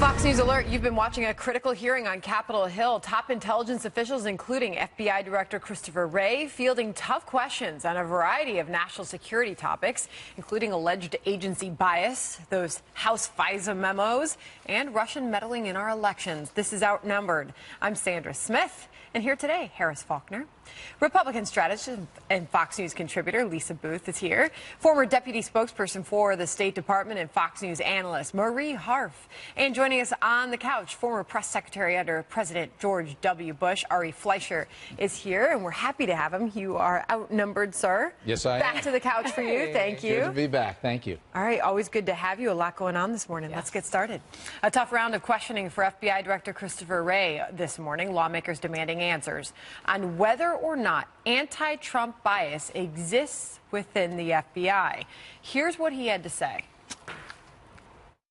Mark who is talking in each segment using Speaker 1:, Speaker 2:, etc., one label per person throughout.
Speaker 1: Fox News Alert, you've been watching a critical hearing on Capitol Hill. Top intelligence officials, including FBI Director Christopher Wray, fielding tough questions on a variety of national security topics, including alleged agency bias, those House FISA memos, and Russian meddling in our elections. This is Outnumbered. I'm Sandra Smith, and here today, Harris Faulkner. Republican strategist and Fox News contributor Lisa Booth is here. Former deputy spokesperson for the State Department and Fox News analyst Marie Harf. And joining us on the couch, former press secretary under President George W. Bush, Ari Fleischer, is here, and we're happy to have him. You are outnumbered, sir.
Speaker 2: Yes, I am.
Speaker 1: Back to the couch for you. Thank you.
Speaker 2: Good to be back. Thank you.
Speaker 1: All right, always good to have you. A lot going on this morning.
Speaker 3: Yes.
Speaker 1: Let's get started. A tough round of questioning for FBI Director Christopher Wray this morning. Lawmakers demanding answers on whether or not anti-Trump bias exists within the FBI. Here's what he had to say.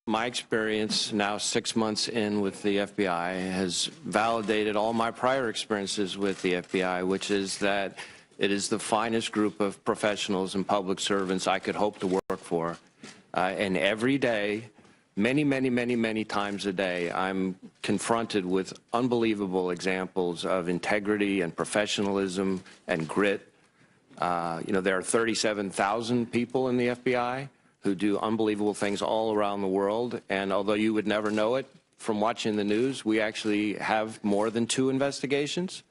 Speaker 4: My experience, now 6 months in with the FBI, has validated all my prior experiences with the FBI, which is that it is the finest group of professionals and public servants I could hope to work for. And every day, many times a day, I'm confronted with unbelievable examples of integrity and professionalism and grit. There are 37,000 people in the FBI who do unbelievable things all around the world. And although you would never know it from watching the news, we actually have more than 2 investigations.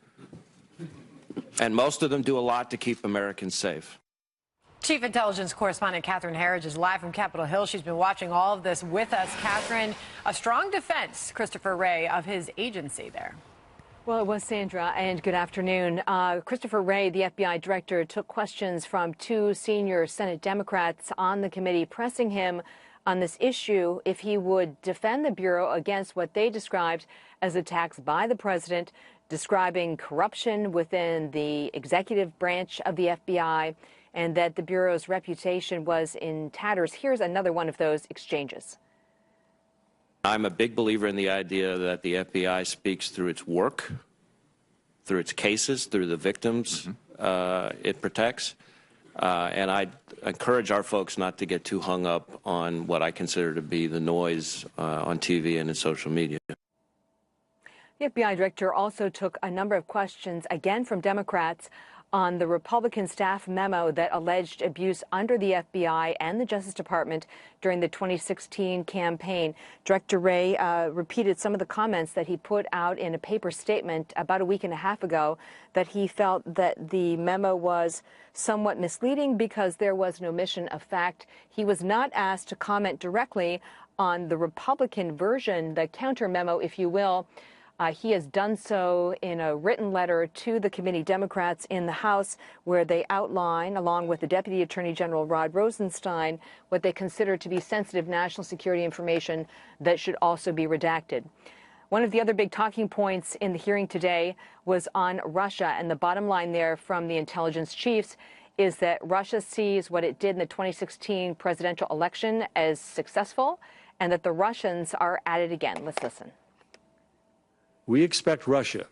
Speaker 4: And most of them do a lot to keep Americans safe.
Speaker 1: Chief Intelligence Correspondent Catherine Herridge is live from Capitol Hill. She's been watching all of this with us. Catherine, a strong defense, Christopher Wray, of his agency there.
Speaker 3: Well, it was, Sandra, and good afternoon. Christopher Wray, the FBI director, took questions from 2 senior Senate Democrats on the committee, pressing him on this issue if he would defend the Bureau against what they described as attacks by the president, describing corruption within the executive branch of the FBI, and that the Bureau's reputation was in tatters. Here's another one of those exchanges.
Speaker 4: I'm a big believer in the idea that the FBI speaks through its work, through its cases, through the victims it protects. And I encourage our folks not to get too hung up on what I consider to be the noise on TV and in social media.
Speaker 3: The FBI director also took a number of questions, again from Democrats, on the Republican staff memo that alleged abuse under the FBI and the Justice Department during the 2016 campaign. Director Wray repeated some of the comments that he put out in a paper statement about a week and a half ago, that he felt that the memo was somewhat misleading because there was an omission of fact. He was not asked to comment directly on the Republican version, the counter memo, if you will. He has done so in a written letter to the committee Democrats in the House, where they outline, along with the Deputy Attorney General Rod Rosenstein, what they consider to be sensitive national security information that should also be redacted. One of the other big talking points in the hearing today was on Russia, and the bottom line there from the intelligence chiefs is that Russia sees what it did in the 2016 presidential election as successful, and that the Russians are at it again. Let's listen.
Speaker 5: We expect Russia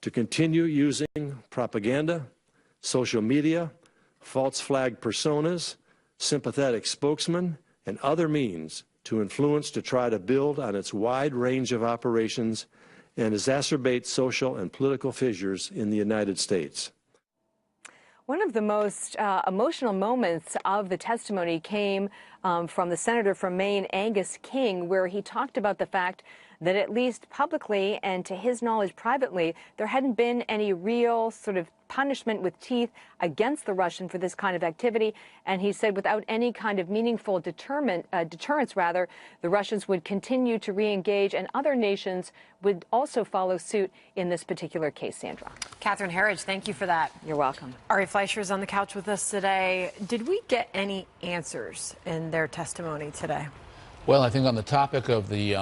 Speaker 5: to continue using propaganda, social media, false flag personas, sympathetic spokesmen, and other means to influence to try to build on its wide range of operations and exacerbate social and political fissures in the United States.
Speaker 3: One of the most emotional moments of the testimony came from the senator from Maine, Angus King, where he talked about the fact that at least publicly and to his knowledge privately, there hadn't been any real sort of punishment with teeth against the Russian for this kind of activity. And he said without any kind of meaningful deterrence, the Russians would continue to re-engage, and other nations would also follow suit in this particular case, Sandra.
Speaker 1: Catherine Herridge, thank you for that.
Speaker 3: You're welcome.
Speaker 1: Ari Fleischer is on the couch with us today. Did we get any answers in their testimony today?
Speaker 2: Well, I think on the topic of the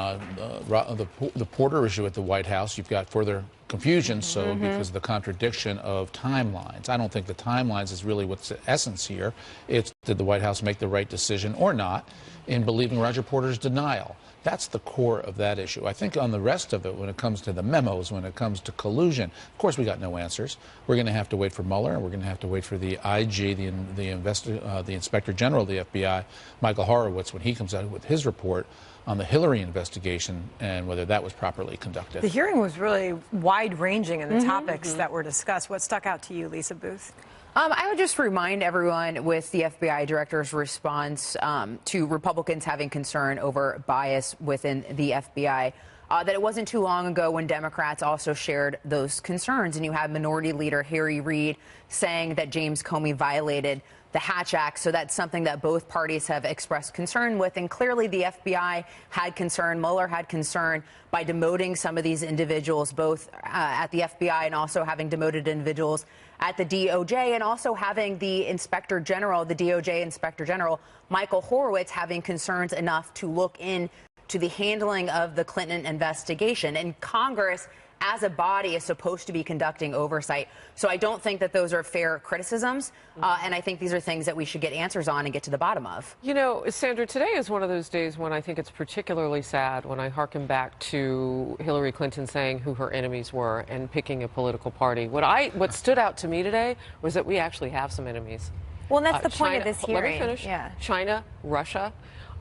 Speaker 2: Porter issue at the White House, you've got further confusion, because of the contradiction of timelines. I don't think the timelines is really what's the essence here. It's did the White House make the right decision or not in believing Roger Porter's denial That's the core of that issue. I think on the rest of it, when it comes to the memos, when it comes to collusion, of course we got no answers. We're going to have to wait for Mueller, and we're going to have to wait for the IG, the Inspector General of the FBI, Michael Horowitz, when he comes out with his report on the Hillary investigation and whether that was properly conducted.
Speaker 1: The hearing was really wide-ranging in the topics that were discussed. What stuck out to you, Lisa Booth?
Speaker 6: I would just remind everyone with the FBI director's response to Republicans having concern over bias within the FBI, that it wasn't too long ago when Democrats also shared those concerns. And you have Minority Leader Harry Reid saying that James Comey violated the Hatch Act. So that's something that both parties have expressed concern with. And clearly the FBI had concern, Mueller had concern by demoting some of these individuals, both at the FBI and also having demoted individuals at the DOJ, and also having the Inspector General, the DOJ Inspector General, Michael Horowitz, having concerns enough to look into the handling of the Clinton investigation. And Congress, as a body, is supposed to be conducting oversight. So I don't think that those are fair criticisms. And I think these are things that we should get answers on and get to the bottom of.
Speaker 7: You know, Sandra, today is one of those days when I think it's particularly sad when I hearken back to Hillary Clinton saying who her enemies were and picking a political party. What stood out to me today was that we actually have some enemies.
Speaker 3: Well, and that's the point
Speaker 7: China,
Speaker 3: of this hearing.
Speaker 7: Let me finish.
Speaker 3: Yeah.
Speaker 7: China, Russia.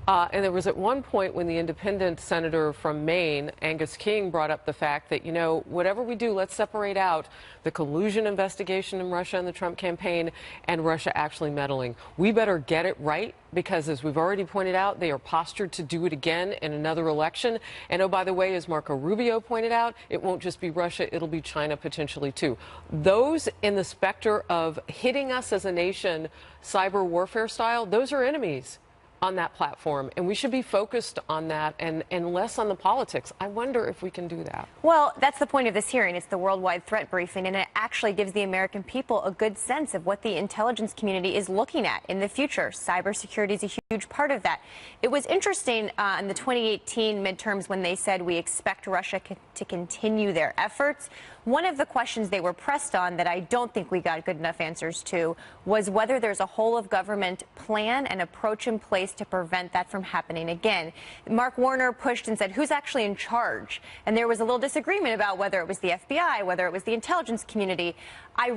Speaker 7: And there was at one point when the independent senator from Maine, Angus King, brought up the fact that, you know, whatever we do, let's separate out the collusion investigation in Russia and the Trump campaign and Russia actually meddling. We better get it right because, as we've already pointed out, they are postured to do it again in another election. And, oh, by the way, as Marco Rubio pointed out, it won't just be Russia, it'll be China potentially, too. Those in the specter of hitting us as a nation cyber warfare style, those are enemies on that platform, and we should be focused on that and less on the politics. I wonder if we can do that.
Speaker 8: Well, that's the point of this hearing. It's the worldwide threat briefing, and it actually gives the American people a good sense of what the intelligence community is looking at in the future. Cybersecurity is a huge part of that. It was interesting in the 2018 midterms when they said we expect Russia to continue their efforts. One of the questions they were pressed on that I don't think we got good enough answers to was whether there's a whole of government plan and approach in place to prevent that from happening again. Mark Warner pushed and said, who's actually in charge? And there was a little disagreement about whether it was the FBI, whether it was the intelligence community. I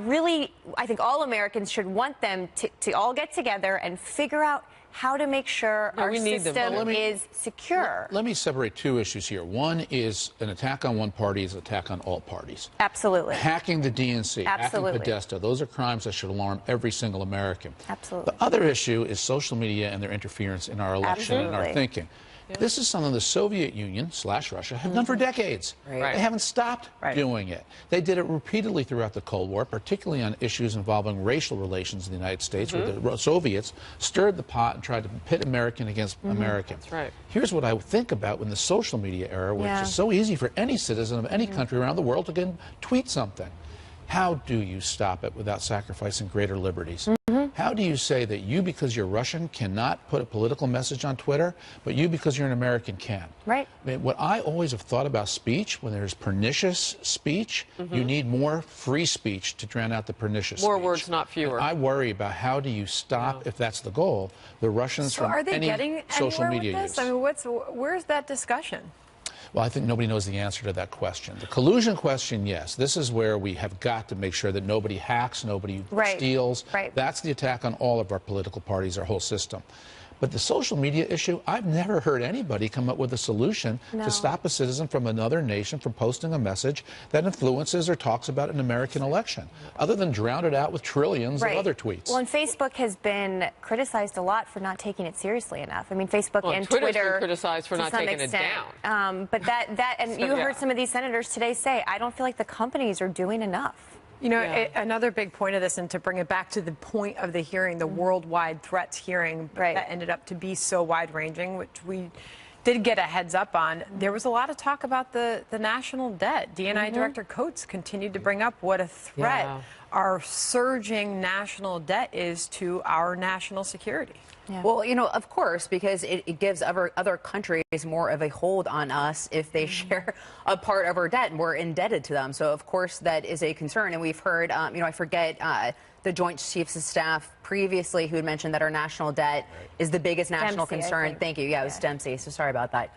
Speaker 8: think all Americans should want them to all get together and figure out how to make sure our system is secure.
Speaker 2: Let me separate two issues here. One is an attack on one party is an attack on all parties.
Speaker 8: Absolutely.
Speaker 2: Hacking the DNC,
Speaker 8: Absolutely.
Speaker 2: hacking Podesta, those are crimes that should alarm every single American.
Speaker 8: Absolutely.
Speaker 2: The other issue is social media and their interference in our election and our thinking. Yeah. This is something the Soviet Union / Russia have done for decades.
Speaker 7: Right.
Speaker 2: They haven't stopped doing it. They did it repeatedly throughout the Cold War, particularly on issues involving racial relations in the United States, where the Soviets stirred the pot and tried to pit American against American.
Speaker 7: That's right.
Speaker 2: Here's what I would think about in the social media era, which is so easy for any citizen of any country around the world to tweet something. How do you stop it without sacrificing greater liberties? How do you say that you, because you're Russian, cannot put a political message on Twitter, but you, because you're an American, can?
Speaker 8: Right.
Speaker 2: I mean, what I always have thought about speech, when there's pernicious speech, you need more free speech to drown out the pernicious
Speaker 7: More
Speaker 2: speech.
Speaker 7: words, not fewer.
Speaker 2: And I worry about how do you stop, if that's the goal, the Russians from
Speaker 1: Are they
Speaker 2: any
Speaker 1: getting
Speaker 2: social
Speaker 1: anywhere
Speaker 2: media
Speaker 1: with this?
Speaker 2: use.
Speaker 1: I mean, where's that discussion?
Speaker 2: Well, I think nobody knows the answer to that question. The collusion question, yes. This is where we have got to make sure that nobody hacks, nobody steals.
Speaker 8: Right.
Speaker 2: That's the attack on all of our political parties, our whole system. But the social media issue, I've never heard anybody come up with a solution to stop a citizen from another nation from posting a message that influences or talks about an American election, other than drown it out with trillions of other tweets.
Speaker 8: Well, and Facebook has been criticized a lot for not taking it seriously enough. I mean, Facebook and
Speaker 7: Twitter's
Speaker 8: Twitter
Speaker 7: been criticized for not taking it down.
Speaker 8: But and you heard some of these senators today say, I don't feel like the companies are doing enough.
Speaker 1: You know, another big point of this, and to bring it back to the point of the hearing, the worldwide threats hearing that ended up to be so wide-ranging, which we did get a heads up on, there was a lot of talk about the national debt. DNI Director Coates continued to bring up what a threat our surging national debt is to our national security.
Speaker 6: Yeah. Well, you know, of course, because it gives other countries more of a hold on us if they share a part of our debt and we're indebted to them. So, of course, that is a concern. And we've heard, you know, I forget the Joint Chiefs of Staff previously who had mentioned that our national debt is the biggest national concern. Thank you. Yeah, it was Dempsey. So sorry about that.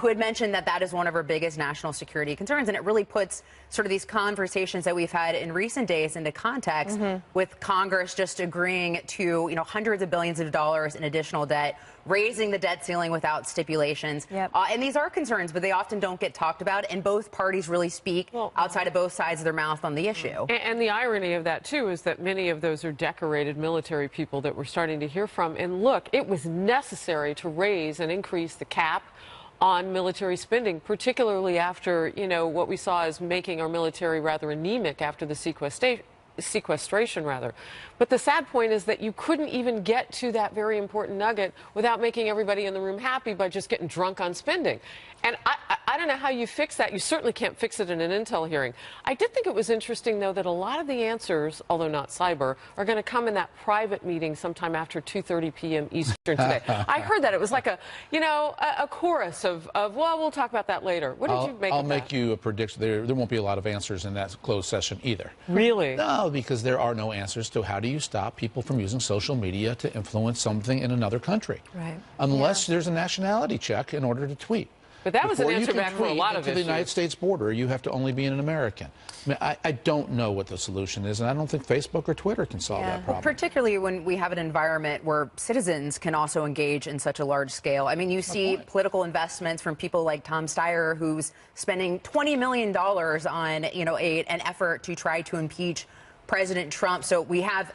Speaker 6: who had mentioned that that is one of her biggest national security concerns. And it really puts sort of these conversations that we've had in recent days into context with Congress just agreeing to, hundreds of billions of dollars in additional debt, raising the debt ceiling without stipulations. And these are concerns, but they often don't get talked about. And both parties really speak outside of both sides of their mouth on the issue.
Speaker 7: And the irony of that, too, is that many of those are decorated military people that we're starting to hear from. And look, it was necessary to raise and increase the cap on military spending, particularly after, what we saw as making our military rather anemic after the sequestration. But the sad point is that you couldn't even get to that very important nugget without making everybody in the room happy by just getting drunk on spending. And I don't know how you fix that. You certainly can't fix it in an intel hearing. I did think it was interesting, though, that a lot of the answers, although not cyber, are going to come in that private meeting sometime after 2:30 p.m. Eastern today. I heard that. It was like a chorus of, well, we'll talk about that later. What did you make of that?
Speaker 2: I'll make you a prediction. There won't be a lot of answers in that closed session either.
Speaker 7: Really?
Speaker 2: No, because there are no answers to how do you stop people from using social media to influence something in another country.
Speaker 1: Right.
Speaker 2: Unless there's a nationality check in order to tweet.
Speaker 7: But that was an answer back for a lot of
Speaker 2: issues. To the United States border, you have to only be an American. I mean, I don't know what the solution is, and I don't think Facebook or Twitter can solve that problem.
Speaker 6: Well, particularly when we have an environment where citizens can also engage in such a large scale. I mean, you see political investments from people like Tom Steyer, who's spending $20 million on, an effort to try to impeach President Trump. So we have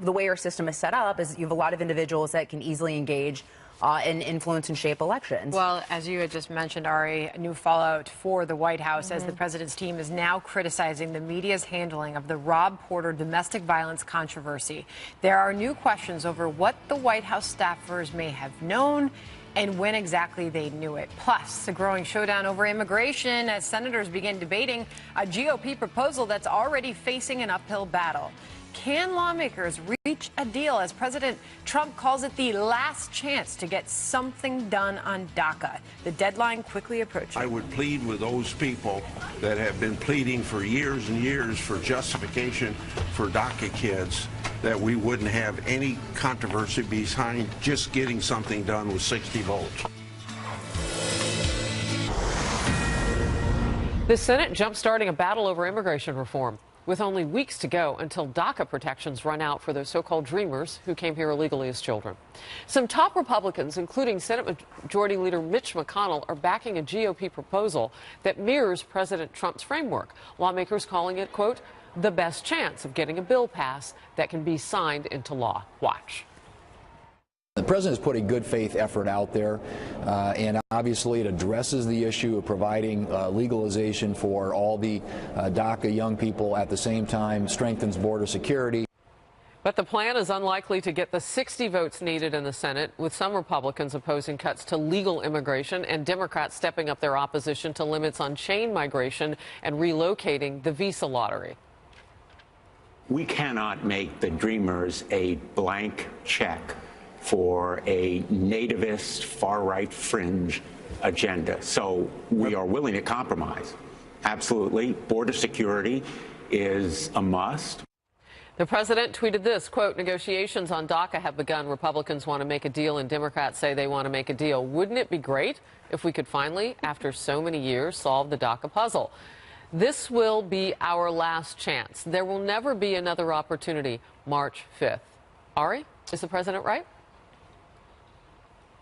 Speaker 6: the way our system is set up is you have a lot of individuals that can easily engage and influence and shape elections.
Speaker 1: Well, as you had just mentioned, Ari, new fallout for the White House as the president's team is now criticizing the media's handling of the Rob Porter domestic violence controversy. There are new questions over what the White House staffers may have known and when exactly they knew it. Plus, a growing showdown over immigration as senators begin debating a GOP proposal that's already facing an uphill battle. Can lawmakers reach a deal as President Trump calls it the last chance to get something done on DACA? The deadline quickly approaching.
Speaker 9: I would plead with those people that have been pleading for years and years for justification for DACA kids that we wouldn't have any controversy behind just getting something done with 60 votes.
Speaker 7: The Senate jump-starting a battle over immigration reform, with only weeks to go until DACA protections run out for those so-called dreamers who came here illegally as children. Some top Republicans, including Senate Majority Leader Mitch McConnell, are backing a GOP proposal that mirrors President Trump's framework, lawmakers calling it, quote, the best chance of getting a bill passed that can be signed into law. Watch.
Speaker 10: The president has put a good faith effort out there, and obviously it addresses the issue of providing legalization for all the DACA young people, at the same time strengthens border security.
Speaker 7: But the plan is unlikely to get the 60 votes needed in the Senate, with some Republicans opposing cuts to legal immigration and Democrats stepping up their opposition to limits on chain migration and relocating the visa lottery.
Speaker 11: We cannot make the dreamers a blank check for a nativist, far-right fringe agenda. So we are willing to compromise. Absolutely. Border security is a must.
Speaker 7: The president tweeted this, quote, negotiations on DACA have begun. Republicans want to make a deal and Democrats say they want to make a deal. Wouldn't it be great if we could finally, after so many years, solve the DACA puzzle? This will be our last chance. There will never be another opportunity. March 5th. Ari, is the president right?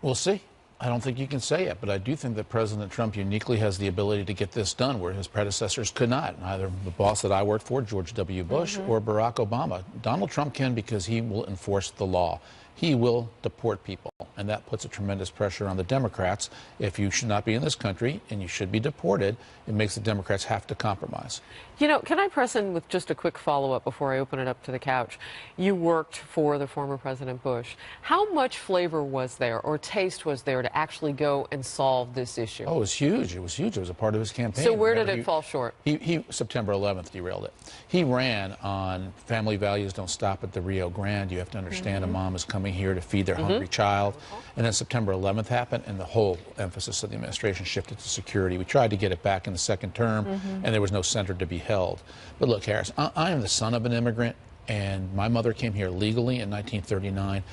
Speaker 2: We'll see. I don't think you can say it, but I do think that President Trump uniquely has the ability to get this done where his predecessors could not. Neither the boss that I worked for, George W. Bush, or Barack Obama. Donald Trump can because he will enforce the law. He will deport people, and that puts a tremendous pressure on the Democrats. If you should not be in this country and you should be deported, it makes the Democrats have to compromise.
Speaker 7: You know, can I press in with just a quick follow-up before I open it up to the couch? You worked for the former President Bush. How much flavor was there or taste was there to actually go and solve this issue?
Speaker 2: Oh, it was huge. It was huge. It was a part of his campaign.
Speaker 7: So where did it fall short?
Speaker 2: He September 11th derailed it. He ran on family values don't stop at the Rio Grande. You have to understand a mom is coming here to feed their hungry child. And then September 11th happened, and the whole emphasis of the administration shifted to security. We tried to get it back in the second term, and there was no center to be held. But look, Harris, I am the son of an immigrant, and my mother came here legally in 1939.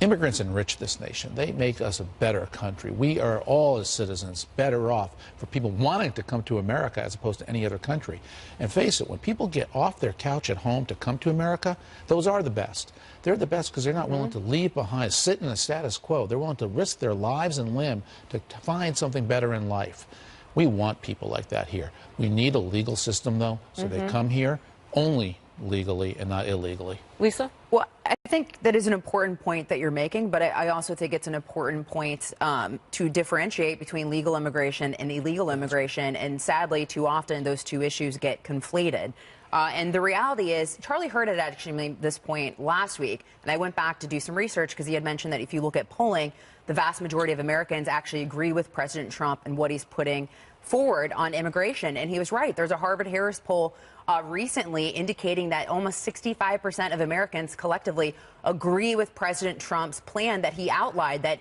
Speaker 2: Immigrants enrich this nation. They make us a better country. We are all, as citizens, better off for people wanting to come to America as opposed to any other country. And face it, when people get off their couch at home to come to America, those are the best. They're the best because they're not willing to leave behind, sit in the status quo. They're willing to risk their lives and limb to find something better in life. We want people like that here. We need a legal system, though, so they come here only legally and not illegally.
Speaker 7: Lisa?
Speaker 6: Well, I think that is an important point that you're making, but I also think it's an important point to differentiate between legal immigration and illegal immigration. And sadly, too often, those two issues get conflated. And the reality is, Charlie Hurd had actually made this point last week, and I went back to do some research because he had mentioned that if you look at polling, the vast majority of Americans actually agree with President Trump and what he's putting forward on immigration. And he was right. There's a Harvard-Harris poll recently indicating that almost 65% of Americans collectively agree with President Trump's plan that he outlined, that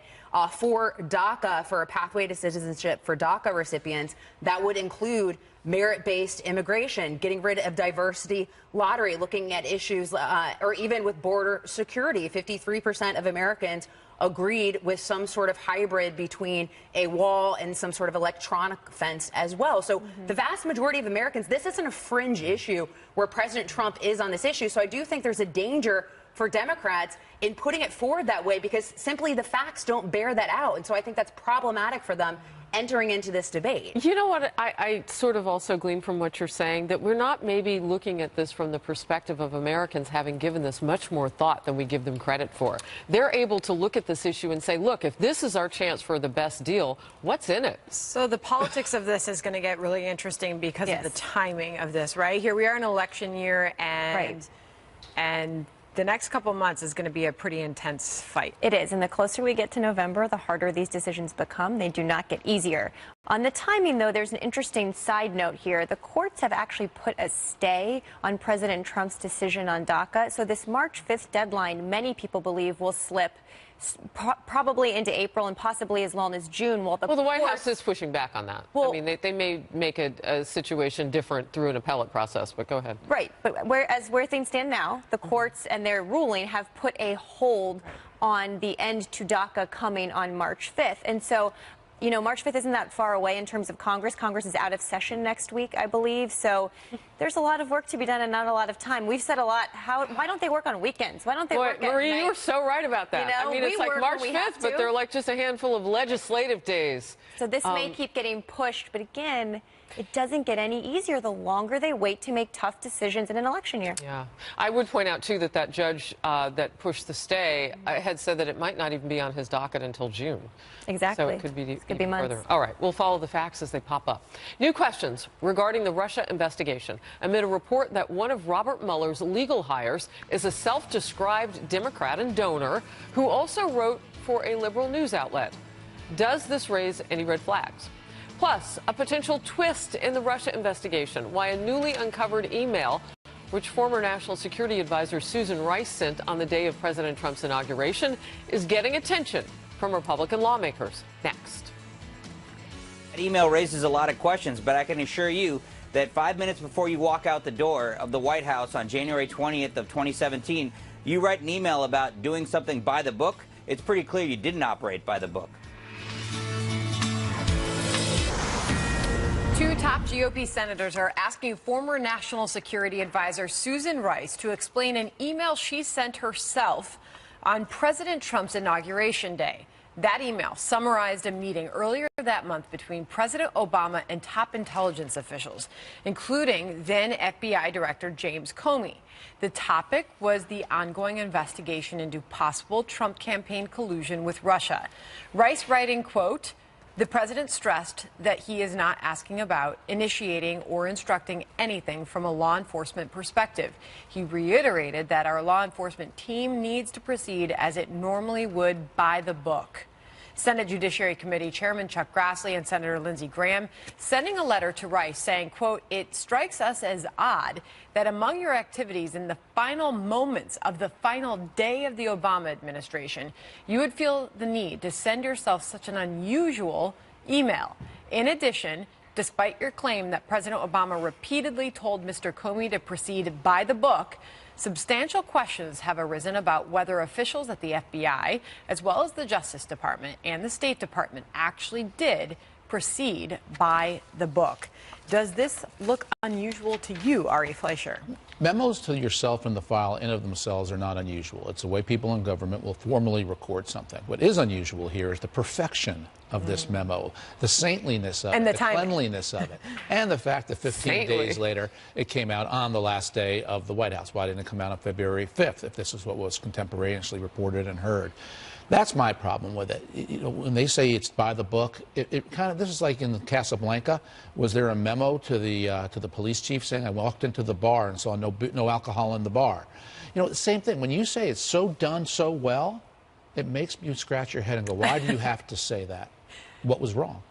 Speaker 6: for DACA, for a pathway to citizenship for DACA recipients, that would include merit-based immigration, getting rid of diversity lottery, looking at issues, or even with border security. 53% of Americans agreed with some sort of hybrid between a wall and some sort of electronic fence as well. So the vast majority of Americans, this isn't a fringe issue where President Trump is on this issue. So I do think there's a danger for Democrats in putting it forward that way because simply the facts don't bear that out. And so I think that's problematic for them entering into this debate.
Speaker 7: You know what, I sort of also glean from what you're saying, that we're not maybe looking at this from the perspective of Americans having given this much more thought than we give them credit for. They're able to look at this issue and say, look, if this is our chance for the best deal, what's in it?
Speaker 1: So the politics of this is going to get really interesting because of the timing of this, right? Here we are in election year, and the next couple months is going to be a pretty intense fight.
Speaker 8: It is, and the closer we get to November, the harder these decisions become. They do not get easier. On the timing, though, there's an interesting side note here. The courts have actually put a stay on President Trump's decision on DACA. So this March 5th deadline, many people believe, will slip probably into April and possibly as long as June. Well, the
Speaker 7: White House is pushing back on that. Well, I mean, they may make a situation different through an appellate process, but go ahead.
Speaker 8: Right, but where things stand now, the courts and their ruling have put a hold on the end to DACA coming on March 5th. And so, you know, March 5th isn't that far away in terms of Congress. Congress is out of session next week, I believe. So there's a lot of work to be done and not a lot of time. We've said a lot. Why don't they work on weekends? Why don't they work at
Speaker 7: Marie,
Speaker 8: night?
Speaker 7: you were so right about that.
Speaker 8: You know,
Speaker 7: I mean, it's like March 5th, but they're like just a handful of legislative days.
Speaker 8: So this may keep getting pushed. But again, it doesn't get any easier the longer they wait to make tough decisions in an election year.
Speaker 7: Yeah. I would point out, too, that judge that pushed the stay had said that it might not even be on his docket until June.
Speaker 8: Exactly.
Speaker 7: So it could be,
Speaker 8: could be months.
Speaker 7: Further. All right. We'll follow the facts as they pop up. New questions regarding the Russia investigation amid a report that one of Robert Mueller's legal hires is a self-described Democrat and donor who also wrote for a liberal news outlet. Does this raise any red flags? Plus, a potential twist in the Russia investigation, why a newly uncovered email, which former National Security Advisor Susan Rice sent on the day of President Trump's inauguration, is getting attention from Republican lawmakers. Next.
Speaker 12: That email raises a lot of questions, but I can assure you that 5 minutes before you walk out the door of the White House on January 20th of 2017, you write an email about doing something by the book. It's pretty clear you didn't operate by the book.
Speaker 1: Two top GOP senators are asking former National Security Advisor Susan Rice to explain an email she sent herself on President Trump's inauguration day. That email summarized a meeting earlier that month between President Obama and top intelligence officials, including then FBI Director James Comey. The topic was the ongoing investigation into possible Trump campaign collusion with Russia. Rice writing, quote, "The president stressed that he is not asking about, initiating, or instructing anything from a law enforcement perspective. He reiterated that our law enforcement team needs to proceed as it normally would by the book." Senate Judiciary Committee Chairman Chuck Grassley and Senator Lindsey Graham sending a letter to Rice saying, quote, "It strikes us as odd that among your activities in the final moments of the final day of the Obama administration, you would feel the need to send yourself such an unusual email. In addition, Despite your claim that President Obama repeatedly told Mr. Comey to proceed by the book, substantial questions have arisen about whether officials at the FBI, as well as the Justice Department and the State Department, actually did proceed by the book. Does this look unusual to you, Ari Fleischer?
Speaker 2: Memos to yourself in the file in of themselves are not unusual. It's the way people in government will formally record something. What is unusual here is the perfection of this memo, the saintliness of it, the cleanliness of it, and the fact that 15 days later it came out on the last day of the White House. Why didn't it come out on February 5th if this is what was contemporaneously reported and heard? That's my problem with it. You know, when they say it's by the book, it kind of, this is like in Casablanca. Was there a memo to the police chief saying, I walked into the bar and saw no alcohol in the bar? You know, the same thing. When you say it's so done so well, it makes you scratch your head and go, why do you have to say that? What was wrong?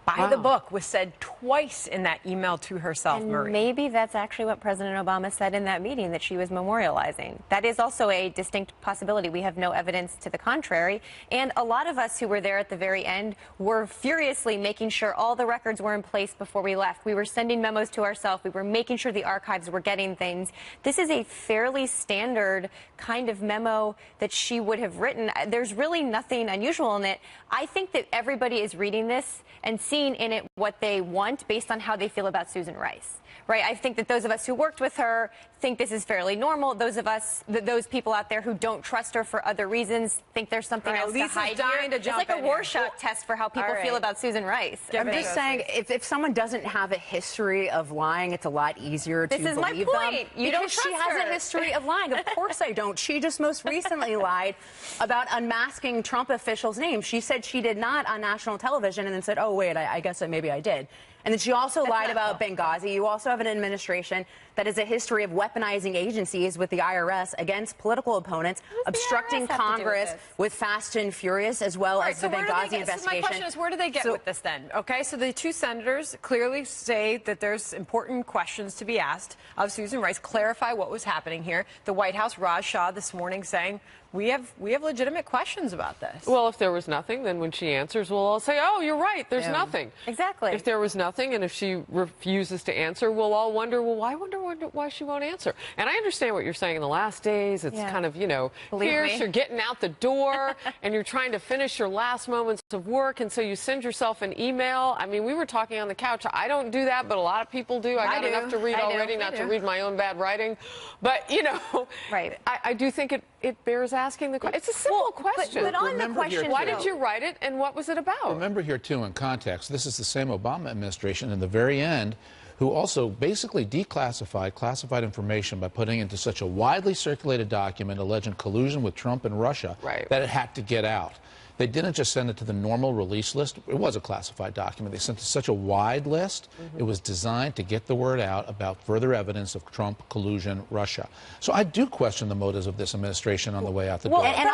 Speaker 1: By the book was said twice in that email to herself,
Speaker 8: and
Speaker 1: Marie.
Speaker 8: Maybe that's actually what President Obama said in that meeting that she was memorializing. That is also a distinct possibility. We have no evidence to the contrary. And a lot of us who were there at the very end were furiously making sure all the records were in place before we left. We were sending memos to ourselves. We were making sure the archives were getting things. This is a fairly standard kind of memo that she would have written. There's really nothing unusual in it. I think that everybody is reading this and seeing in it what they want based on how they feel about Susan Rice. Right? I think that those of us who worked with her think this is fairly normal. Those of us, those people out there who don't trust her for other reasons, think there's something else to hide here. It's like a Rorschach test for how people feel about Susan Rice.
Speaker 6: I'm just saying, if someone doesn't have a history of lying, it's a lot easier to believe them.
Speaker 8: This is my point. You don't trust
Speaker 6: she has
Speaker 8: her.
Speaker 6: a history of lying. Of course I don't. She just most recently lied about unmasking Trump officials' names. She said she did not on national television and then said, oh, wait, I guess maybe I did. And then she also lied about Benghazi. You also have an administration that has a history of weaponizing agencies with the IRS against political opponents, obstructing Congress with Fast and Furious, as well as the Benghazi investigation.
Speaker 1: So my question is, where do they get with this then? Okay, so the two senators clearly say that there's important questions to be asked of Susan Rice, clarify what was happening here. The White House, Raj Shah, this morning saying, we have legitimate questions about this.
Speaker 7: Well, if there was nothing, then when she answers, we'll all say, oh, you're right, there's nothing.
Speaker 8: Exactly.
Speaker 7: If there was nothing, and if she refuses to answer, we'll all wonder, well, why she won't answer. And I understand what you're saying in the last days. It's kind of, you know, you're getting out the door, and you're trying to finish your last moments of work, and so you send yourself an email. I mean, we were talking on the couch. I don't do that, but a lot of people do. I got enough to read already, not to read my own bad writing. But, you know, I do think it bears asking the question. It's a simple question.
Speaker 8: But on the question,
Speaker 7: why did you write it, and what was it about?
Speaker 2: Remember here, too, in context, this is the same Obama administration in the very end who also basically declassified classified information by putting into such a widely circulated document alleging collusion with Trump and Russia that it had to get out. They didn't just send it to the normal release list. It was a classified document. They sent it to such a wide list. It was designed to get the word out about further evidence of Trump, collusion, Russia. So I do question the motives of this administration on the way out the door.
Speaker 6: And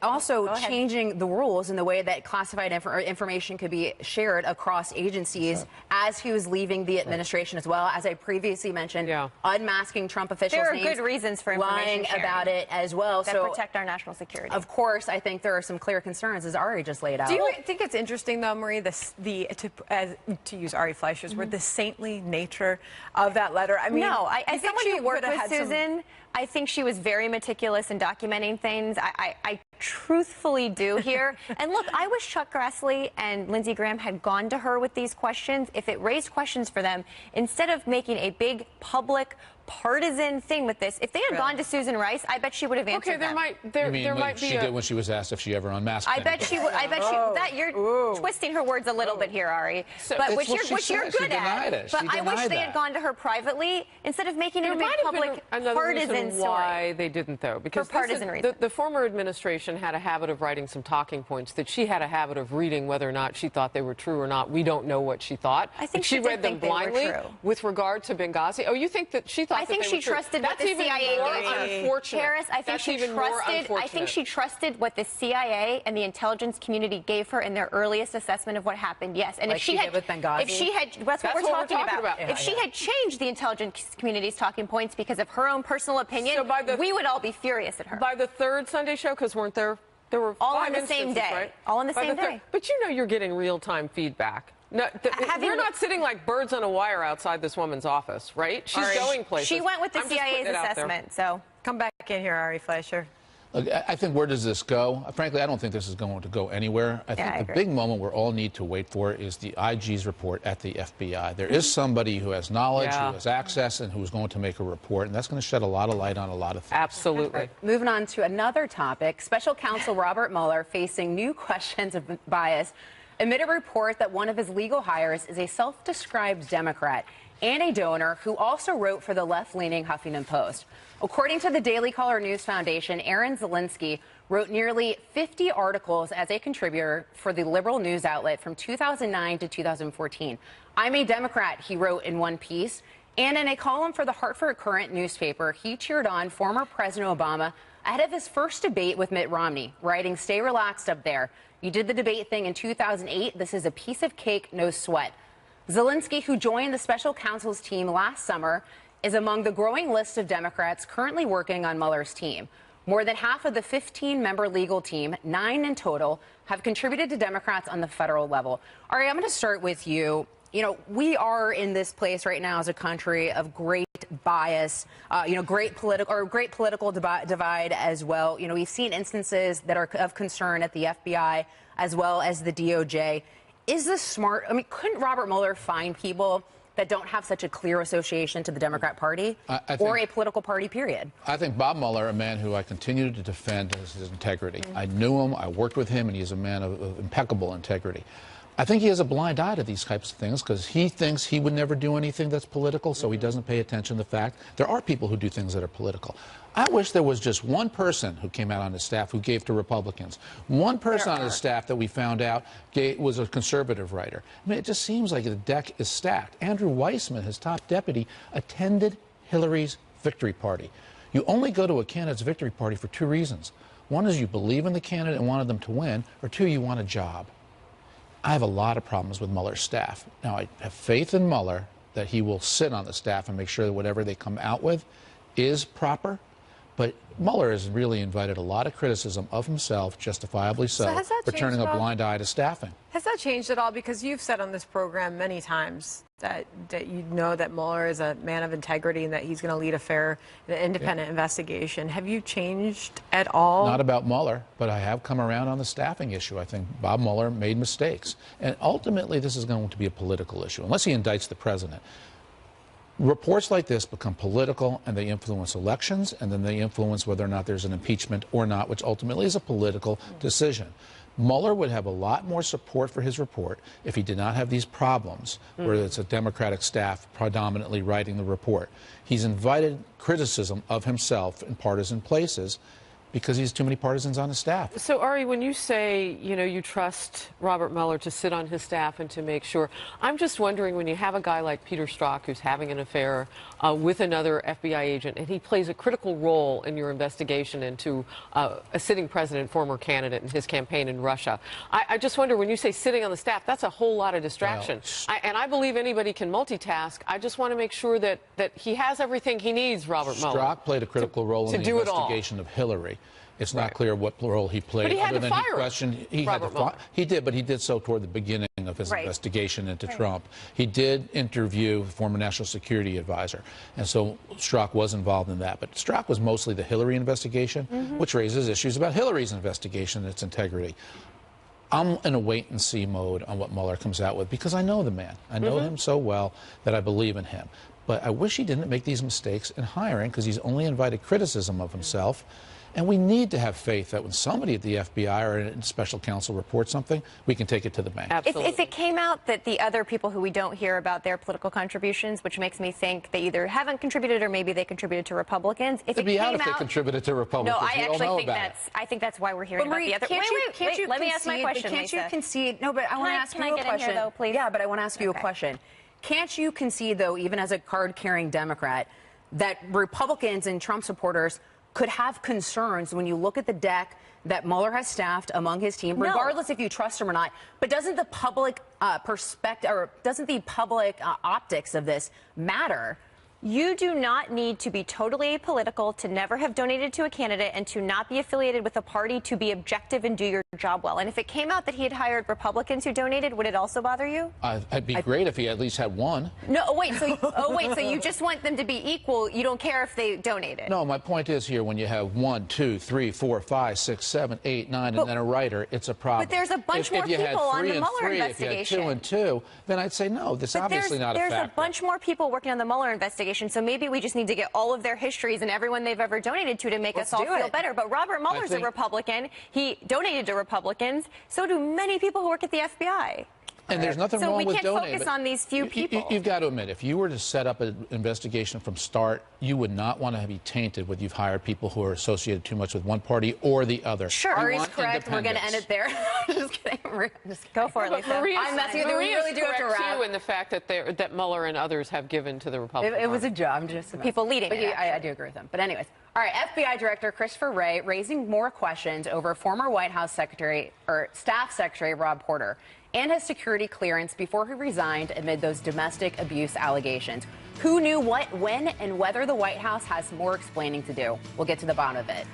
Speaker 6: also changing the rules in the way that classified information could be shared across agencies as he was leaving the administration as well. As I previously mentioned, unmasking Trump officials' names.
Speaker 8: There are good reasons for information
Speaker 6: lying about it as well.
Speaker 8: That protect our national security.
Speaker 6: Of course, I think there are some clear concerns, as Ari just laid out.
Speaker 1: Do you think it's interesting, though, Marie, to use Ari Fleischer's word, the saintly nature of that letter? I mean,
Speaker 8: no, I think she worked with Susan. I think she was very meticulous in documenting things. I truthfully do here. And look, I wish Chuck Grassley and Lindsey Graham had gone to her with these questions. If it raised questions for them, instead of making a big public partisan thing with this, if they had gone to Susan Rice, I bet she would have answered them.
Speaker 2: There might be she did when she was asked if she ever unmasked.
Speaker 8: I bet she would. I bet she. That you're twisting her words a little bit here, Ari.
Speaker 2: So
Speaker 8: but which you're good at. But I wish they had gone to her privately instead of making it a big public partisan story.
Speaker 7: Why they didn't, though, because
Speaker 8: for partisan reasons.
Speaker 7: The former administration had a habit of writing some talking points that she had a habit of reading, whether or not she thought they were true or not. We don't know what she thought.
Speaker 8: I think
Speaker 7: she read them blindly with regard to Benghazi. Oh, you think that she thought?
Speaker 8: I think she trusted what the CIA gave her. Harris, I think she trusted. I think she trusted what the CIA and the intelligence community gave her in their earliest assessment of what happened. Yes, and
Speaker 6: like
Speaker 8: if she had, that's what we're talking about. If she had changed the intelligence community's talking points because of her own personal opinion, we would all be furious at her.
Speaker 7: By the third Sunday show, because there were
Speaker 8: all on the same day,
Speaker 7: right?
Speaker 8: all on the same day.
Speaker 7: But you know, you're getting real-time feedback No, we're not sitting like birds on a wire outside this woman's office, right? She's going places.
Speaker 8: She went with the CIA's assessment, so.
Speaker 1: Come back in here, Ari Fleischer.
Speaker 2: Look, I think where does this go? Frankly, I don't think this is going to go anywhere. I think the big moment we all need to wait for is the IG's report at the FBI. There is somebody who has knowledge, who has access, and who's going to make a report, and that's going to shed a lot of light on a lot of things.
Speaker 6: Absolutely. Moving on to another topic, Special Counsel Robert Mueller facing new questions of bias amid a report that one of his legal hires is a self-described Democrat and a donor who also wrote for the left-leaning Huffington Post. According to the Daily Caller News Foundation, Aaron Zelinsky wrote nearly 50 articles as a contributor for the liberal news outlet from 2009 to 2014. I'm a Democrat, he wrote in one piece. And in a column for the Hartford Courant newspaper, he cheered on former President Obama ahead of his first debate with Mitt Romney, writing, "Stay relaxed up there. You did the debate thing in 2008. This is a piece of cake, no sweat." Zelinsky, who joined the special counsel's team last summer, is among the growing list of Democrats currently working on Mueller's team. More than half of the 15-member legal team, 9 in total, have contributed to Democrats on the federal level. Ari, I'm going to start with you. You know, we are in this place right now as a country of great bias, great political divide as well. You know, we've seen instances that are of concern at the FBI as well as the DOJ. Is this smart? I mean, couldn't Robert Mueller find people that don't have such a clear association to the Democrat Party or a political party, period?
Speaker 2: I think Bob Mueller, a man who I continue to defend his integrity. I knew him, I worked with him, and he's a man of impeccable integrity. I think he has a blind eye to these types of things because he thinks he would never do anything that's political, so he doesn't pay attention to the fact there are people who do things that are political. I wish there was just one person who came out on his staff who gave to Republicans. One person on his staff that we found out was a conservative writer. I mean, it just seems like the deck is stacked. Andrew Weissman, his top deputy, attended Hillary's victory party. You only go to a candidate's victory party for 2 reasons. One is you believe in the candidate and wanted them to win, or 2, you want a job. I have a lot of problems with Mueller's staff. Now, I have faith in Mueller that he will sit on the staff and make sure that whatever they come out with is proper. But Mueller has really invited a lot of criticism of himself, justifiably so, for turning a blind eye to staffing.
Speaker 1: Has that changed at all? Because you've said on this program many times that you know that Mueller is a man of integrity and that he's going to lead a fair and independent investigation. Have you changed at all?
Speaker 2: Not about Mueller, but I have come around on the staffing issue. I think Bob Mueller made mistakes. And ultimately, this is going to be a political issue, unless he indicts the president. Reports like this become political, and they influence elections, and then they influence whether or not there's an impeachment or not, which ultimately is a political decision. Mueller would have a lot more support for his report if he did not have these problems, where it's a Democratic staff predominantly writing the report. He's invited criticism of himself in partisan places because he has too many partisans on his staff.
Speaker 7: So, Ari, when you say, you know, you trust Robert Mueller to sit on his staff and to make sure, I'm just wondering, when you have a guy like Peter Strzok who's having an affair with another FBI agent, and he plays a critical role in your investigation into a sitting president, former candidate, in his campaign in Russia, I just wonder, when you say sitting on the staff, that's a whole lot of distraction. And I believe anybody can multitask. I just want to make sure that he has everything he needs, Robert Mueller.
Speaker 2: Strzok played a critical role in the investigation of Hillary. It's not clear what role he played.
Speaker 7: But he had
Speaker 2: other
Speaker 7: to
Speaker 2: than
Speaker 7: fire
Speaker 2: he did, but he did so toward the beginning of his investigation into Trump. He did interview the former national security advisor, and so Strzok was involved in that. But Strzok was mostly the Hillary investigation, which raises issues about Hillary's investigation and its integrity. I'm in a wait-and-see mode on what Mueller comes out with because I know the man. I know him so well that I believe in him. But I wish he didn't make these mistakes in hiring because he's only invited criticism of himself. And we need to have faith that when somebody at the FBI or a special counsel reports something, we can take it to the bank.
Speaker 8: If it came out that the other people who we don't hear about their political contributions, which makes me think they either haven't contributed or maybe they contributed to Republicans.
Speaker 2: It'd be out if they contributed to Republicans.
Speaker 8: No, I actually think I think that's why we're hearing about the other. Wait, let me ask my question.
Speaker 6: Can't you concede? No, but I want to ask you a question.
Speaker 8: Though, please?
Speaker 6: Yeah, but I want to ask you a question. Can't you concede, though, even as a card-carrying Democrat, that Republicans and Trump supporters could have concerns when you look at the deck that Mueller has staffed among his team, regardless if you trust him or not? But doesn't the public perspective, or doesn't the public optics of this matter
Speaker 8: You do not need to be totally apolitical, to never have donated to a candidate, and to not be affiliated with a party to be objective and do your job well. And if it came out that he had hired Republicans who donated, would it also bother you?
Speaker 2: It'd be great if he at least had one.
Speaker 8: No, wait, so you just want them to be equal. You don't care if they donated.
Speaker 2: No, my point is here, when you have 1, 2, 3, 4, 5, 6, 7, 8, 9, and then a writer, it's a problem.
Speaker 8: But there's a bunch more people on the Mueller investigation.
Speaker 2: If you had 2 and 2, then I'd say no, this is obviously not a factor.
Speaker 8: There's a bunch more people working on the Mueller investigation, so maybe we just need to get all of their histories and everyone they've ever donated to make us all feel better. But Robert Mueller's a Republican. He donated to Republicans. So do many people who work at the FBI.
Speaker 2: And there's nothing wrong with donating.
Speaker 8: So we can't focus on these few people.
Speaker 2: You've got to admit, if you were to set up an investigation from start, you would not want to be tainted with you've hired people who are associated too much with one party or the other.
Speaker 8: Sure, Ari's correct. We're going to end it there. Just kidding. Just go for it, Lisa.
Speaker 7: I'm messing with you. We really do have to wrap. You in the fact that Mueller and others have given to the Republicans.
Speaker 6: It was a job. Just
Speaker 8: people leading it.
Speaker 6: I do agree with them. But anyways. All right, FBI Director Christopher Wray raising more questions over former White House Staff Secretary Rob Porter and his security clearance before he resigned amid those domestic abuse allegations. Who knew what, when, and whether the White House has more explaining to do? We'll get to the bottom of it.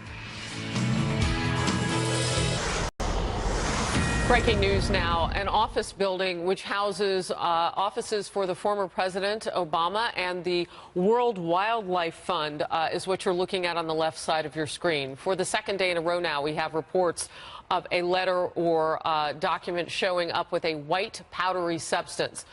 Speaker 7: Breaking news now. An office building which houses offices for the former President Obama and the World Wildlife Fund is what you're looking at on the left side of your screen. For the second day in a row now, we have reports of a letter or document showing up with a white powdery substance,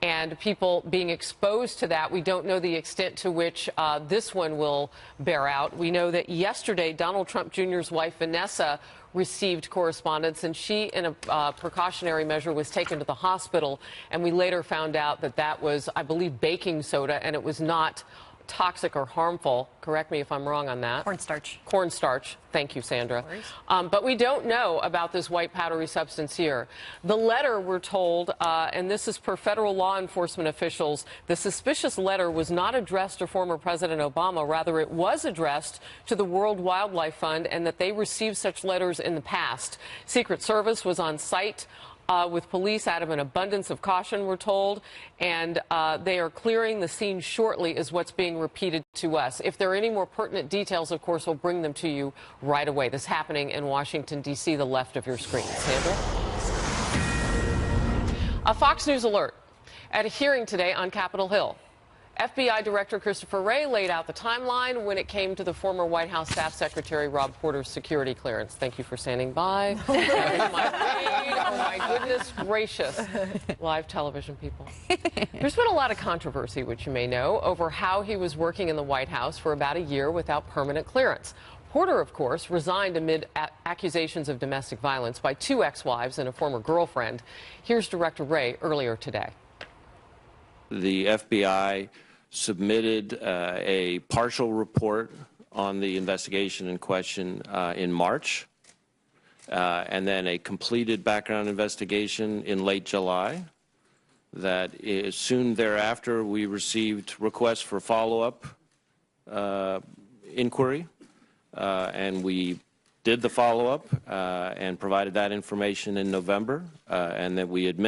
Speaker 7: and people being exposed to that. We don't know the extent to which this one will bear out. We know that yesterday, Donald Trump Jr.'s wife, Vanessa, received correspondence, and she, in a precautionary measure, was taken to the hospital. And we later found out that that was, I believe, baking soda, and it was not toxic or harmful. Correct me if I'm wrong on that.
Speaker 8: Cornstarch.
Speaker 7: Cornstarch. Thank you, Sandra. But we don't know about this white powdery substance here. The letter, we're told, and this is per federal law enforcement officials, the suspicious letter was not addressed to former President Obama. Rather, it was addressed to the World Wildlife Fund, and that they received such letters in the past. Secret Service was on site with police out of an abundance of caution, we're told, and they are clearing the scene shortly, is what's being repeated to us. If there are any more pertinent details, of course, we'll bring them to you right away. This is happening in Washington, D.C., the left of your screen. Sandra? A Fox News alert. At a hearing today on Capitol Hill, FBI Director Christopher Wray laid out the timeline when it came to the former White House Staff Secretary Rob Porter's security clearance. Thank you for standing by. Oh, my goodness gracious. Live television people. There's been a lot of controversy, which you may know, over how he was working in the White House for about a year without permanent clearance. Porter, of course, resigned amid accusations of domestic violence by 2 ex-wives and a former girlfriend. Here's Director Wray earlier today.
Speaker 4: The FBI submitted a partial report on the investigation in question in March, and then a completed background investigation in late July. That is, soon thereafter, we received requests for follow-up inquiry, and we did the follow-up and provided that information in November, and that we admitted